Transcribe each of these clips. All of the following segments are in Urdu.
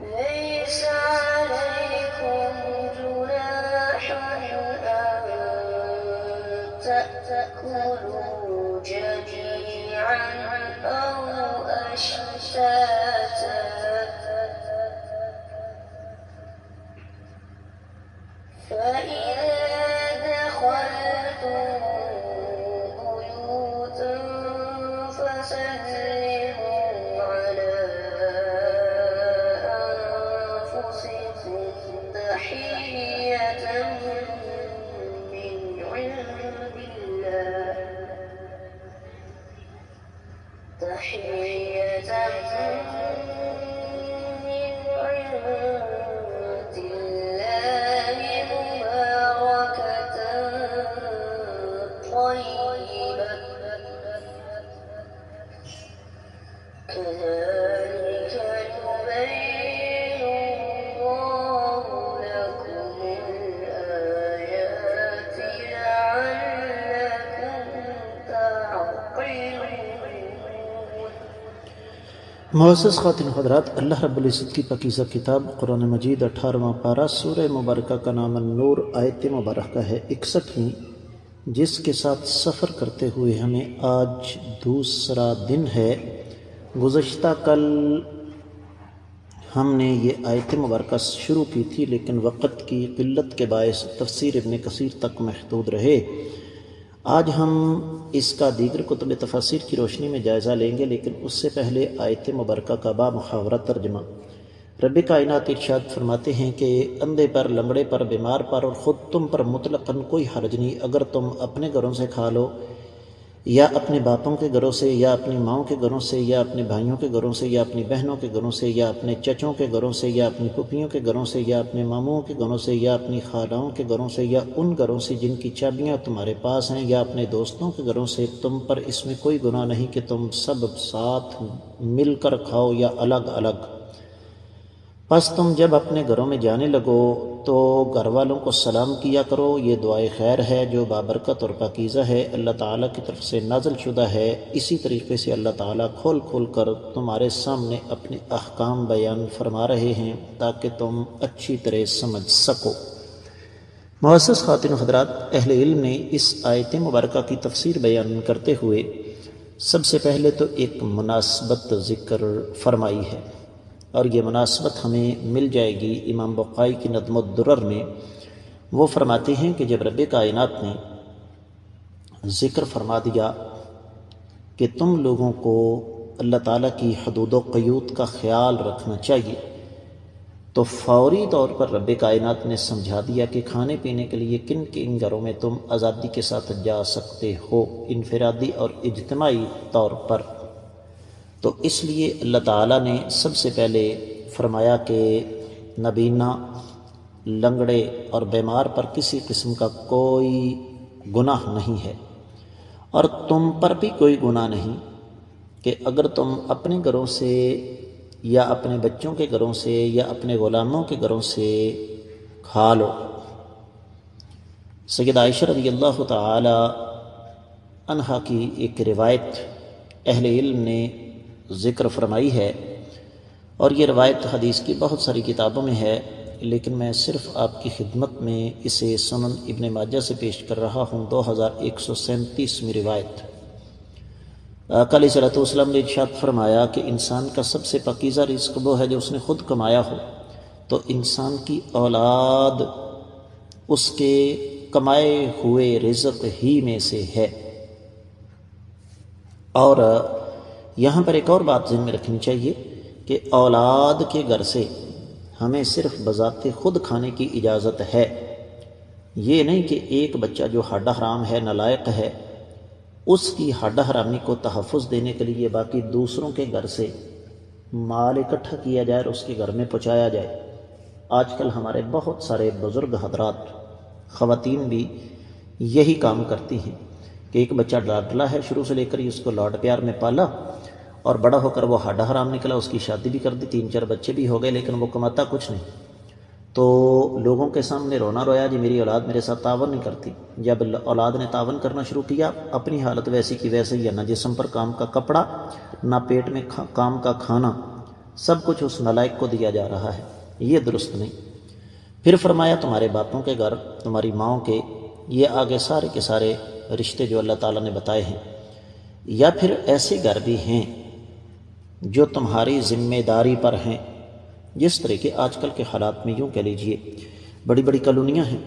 ليس عليكم جناح أن تأكلوا جميعا أو أشتاتا فإذا دخلتم بيوتا فسلموا على أنفسكم تحية من عند الله مباركة طيبة كذلك يبين الله لكم الآيات لعلكم تعقلون. معزز خواتین و حضرات، اللہ رب العزت کی پاکیزہ کتاب قرآن مجید 18واں پارہ سورہ مبارکہ کا نام النور، آیت مبارکہ ہے 61، جس کے ساتھ سفر کرتے ہوئے ہمیں آج دوسرا دن ہے۔ گزشتہ کل ہم نے یہ آیت مبارکہ شروع کی تھی، لیکن وقت کی قلت کے باعث تفسیر ابن کثیر تک محدود رہے۔ آج ہم اس کا دیگر کتب تفاسیر کی روشنی میں جائزہ لیں گے، لیکن اس سے پہلے آیت مبارکہ کا بامحاورہ ترجمہ۔ رب کائنات ارشاد فرماتے ہیں کہ اندھے پر، لنگڑے پر، بیمار پر اور خود تم پر مطلقاً کوئی حرج نہیں اگر تم اپنے گھروں سے کھا لو، یا اپنے باپوں کے گھروں سے، یا اپنی ماؤں کے گھروں سے، یا اپنے بھائیوں کے گھروں سے، یا اپنی بہنوں کے گھروں سے، یا اپنے چچوں کے گھروں سے، یا اپنی پھوپھیوں کے گھروں سے، یا اپنے ماموں کے گھروں سے، یا اپنی خالاؤں کے گھروں سے، یا ان گھروں سے جن کی چابیاں تمہارے پاس ہیں، یا اپنے دوستوں کے گھروں سے۔ تم پر اس میں کوئی گناہ نہیں کہ تم سب ساتھ مل کر کھاؤ یا الگ الگ۔ پس تم جب اپنے گھروں میں جانے لگو تو گھر والوں کو سلام کیا کرو، یہ دعائے خیر ہے جو بابرکت اور پاکیزہ ہے، اللہ تعالیٰ کی طرف سے نازل شدہ ہے۔ اسی طریقے سے اللہ تعالیٰ کھول کھول کر تمہارے سامنے اپنے احکام بیان فرما رہے ہیں تاکہ تم اچھی طرح سمجھ سکو۔ معزز خواتین و حضرات، اہل علم نے اس آیت مبارکہ کی تفسیر بیان کرتے ہوئے سب سے پہلے تو ایک مناسبت ذکر فرمائی ہے، اور یہ مناسبت ہمیں مل جائے گی امام بقائی کی نظم الدرر میں۔ وہ فرماتے ہیں کہ جب رب کائنات نے ذکر فرما دیا کہ تم لوگوں کو اللہ تعالیٰ کی حدود و قیود کا خیال رکھنا چاہیے، تو فوری طور پر رب کائنات نے سمجھا دیا کہ کھانے پینے کے لیے کن کن گھروں میں تم آزادی کے ساتھ جا سکتے ہو، انفرادی اور اجتماعی طور پر۔ تو اس لیے اللہ تعالیٰ نے سب سے پہلے فرمایا کہ نابینا، لنگڑے اور بیمار پر کسی قسم کا کوئی گناہ نہیں ہے، اور تم پر بھی کوئی گناہ نہیں کہ اگر تم اپنے گھروں سے یا اپنے بچوں کے گھروں سے یا اپنے غلاموں کے گھروں سے کھا لو۔ سید عائشہ رضی اللہ تعالی عنہا کی ایک روایت اہل علم نے ذکر فرمائی ہے، اور یہ روایت حدیث کی بہت ساری کتابوں میں ہے، لیکن میں صرف آپ کی خدمت میں اسے سنن ابن ماجہ سے پیش کر رہا ہوں۔ 2137 روایت۔ آقا علیہ الصلوۃ والسلام نے ارشاد فرمایا کہ انسان کا سب سے پاکیزہ رزق وہ ہے جو اس نے خود کمایا ہو، تو انسان کی اولاد اس کے کمائے ہوئے رزق ہی میں سے ہے۔ اور یہاں پر ایک اور بات ذہن میں رکھنی چاہیے کہ اولاد کے گھر سے ہمیں صرف بذات خود کھانے کی اجازت ہے، یہ نہیں کہ ایک بچہ جو ہڈہ حرام ہے، نالائق ہے، اس کی ہڈہ حرامی کو تحفظ دینے کے لیے باقی دوسروں کے گھر سے مال اکٹھا کیا جائے اور اس کے گھر میں پہنچایا جائے۔ آج کل ہمارے بہت سارے بزرگ حضرات، خواتین بھی یہی کام کرتی ہیں کہ ایک بچہ لاڈلا ہے، شروع سے لے کر ہی اس کو لاڈ پیار میں پالا، اور بڑا ہو کر وہ ہڈہ حرام نکلا، اس کی شادی بھی کر دی، 3-4 بچے بھی ہو گئے، لیکن وہ کماتا کچھ نہیں۔ تو لوگوں کے سامنے رونا رویا، جی میری اولاد میرے ساتھ تعاون نہیں کرتی۔ جب اولاد نے تعاون کرنا شروع کیا، اپنی حالت ویسی کی ویسے ہی ہے، نہ جسم پر کام کا کپڑا، نہ پیٹ میں کام کا کھانا، سب کچھ اس نالائق کو دیا جا رہا ہے، یہ درست نہیں۔ پھر فرمایا تمہارے باپوں کے گھر، تمہاری ماؤں کے، یہ آگے سارے کے سارے رشتے جو اللہ تعالیٰ نے بتائے ہیں، یا پھر ایسے گھر بھی ہیں جو تمہاری ذمہ داری پر ہیں، جس طرح کے آج کل کے حالات میں یوں کہہ لیجئے بڑی بڑی کالونیاں ہیں،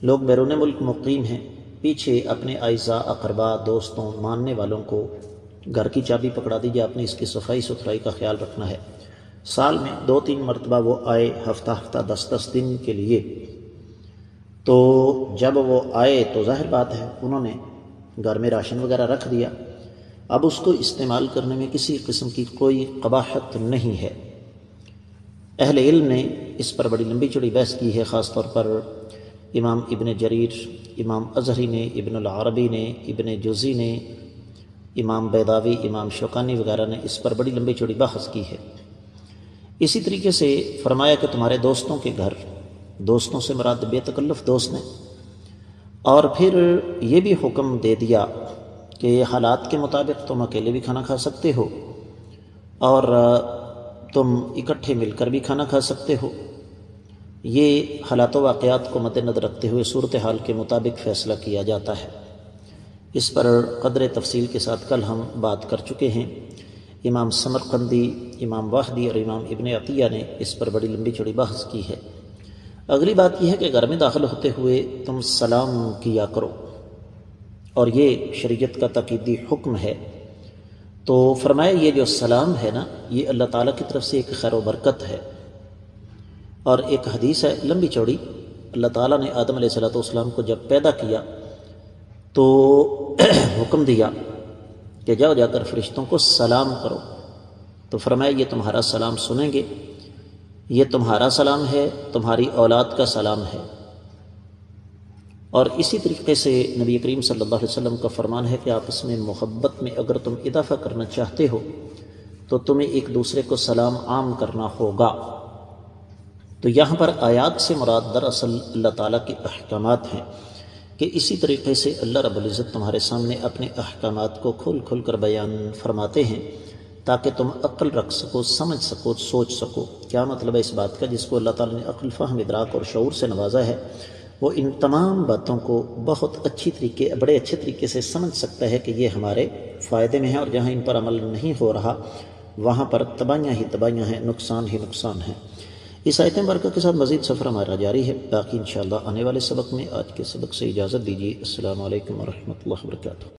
لوگ بیرون ملک مقیم ہیں، پیچھے اپنے اعزاء، اقربا، دوستوں، ماننے والوں کو گھر کی چابی پکڑا دیجیے، آپ نے اس کی صفائی ستھرائی کا خیال رکھنا ہے۔ سال میں 2-3 مرتبہ وہ آئے، ہفتہ 10-10 دن کے لیے، تو جب وہ آئے تو ظاہر بات ہے انہوں نے گھر میں راشن وغیرہ رکھ دیا، اب اس کو استعمال کرنے میں کسی قسم کی کوئی قباحت نہیں ہے۔ اہل علم نے اس پر بڑی لمبی چوڑی بحث کی ہے، خاص طور پر امام ابن جریر، امام ازہری نے، ابن العربی نے، ابن جوزی نے، امام بیضاوی، امام شوکانی وغیرہ نے اس پر بڑی لمبی چوڑی بحث کی ہے۔ اسی طریقے سے فرمایا کہ تمہارے دوستوں کے گھر، دوستوں سے مراد بے تکلف دوست ہیں، اور پھر یہ بھی حکم دے دیا کہ حالات کے مطابق تم اکیلے بھی کھانا کھا سکتے ہو اور تم اکٹھے مل کر بھی کھانا کھا سکتے ہو۔ یہ حالات و واقعات کو مد نظر رکھتے ہوئے صورتحال کے مطابق فیصلہ کیا جاتا ہے۔ اس پر قدر تفصیل کے ساتھ کل ہم بات کر چکے ہیں۔ امام سمرقندی، امام واحدی اور امام ابن عطیہ نے اس پر بڑی لمبی چوڑی بحث کی ہے۔ اگلی بات یہ ہے کہ گھر میں داخل ہوتے ہوئے تم سلام کیا کرو، اور یہ شریعت کا تاکیدی حکم ہے۔ تو فرمایا یہ جو سلام ہے نا، یہ اللہ تعالیٰ کی طرف سے ایک خیر و برکت ہے، اور ایک حدیث ہے لمبی چوڑی، اللہ تعالیٰ نے آدم علیہ السلام کو جب پیدا کیا تو حکم دیا کہ جاؤ جا کر فرشتوں کو سلام کرو، تو فرمایا یہ تمہارا سلام سنیں گے، یہ تمہارا سلام ہے، تمہاری اولاد کا سلام ہے۔ اور اسی طریقے سے نبی کریم صلی اللہ علیہ وسلم کا فرمان ہے کہ آپس میں محبت میں اگر تم اضافہ کرنا چاہتے ہو تو تمہیں ایک دوسرے کو سلام عام کرنا ہوگا۔ تو یہاں پر آیات سے مراد دراصل اللہ تعالیٰ کے احکامات ہیں، کہ اسی طریقے سے اللہ رب العزت تمہارے سامنے اپنے احکامات کو کھل کھل کر بیان فرماتے ہیں تاکہ تم عقل رکھ سکو، سمجھ سکو، سوچ سکو۔ کیا مطلب ہے اس بات کا؟ جس کو اللہ تعالیٰ نے عقل، فہم، ادراک اور شعور سے نوازا ہے، وہ ان تمام باتوں کو بہت بڑے اچھے طریقے سے سمجھ سکتا ہے کہ یہ ہمارے فائدے میں ہیں، اور جہاں ان پر عمل نہیں ہو رہا وہاں پر تباہیاں ہی تباہیاں ہیں، نقصان ہی نقصان ہیں۔ اس آیت مبارکہ کے ساتھ مزید سفر ہمارا جاری ہے، باقی انشاءاللہ آنے والے سبق میں۔ آج کے سبق سے اجازت دیجیے، السلام علیکم ورحمۃ اللہ وبرکاتہ۔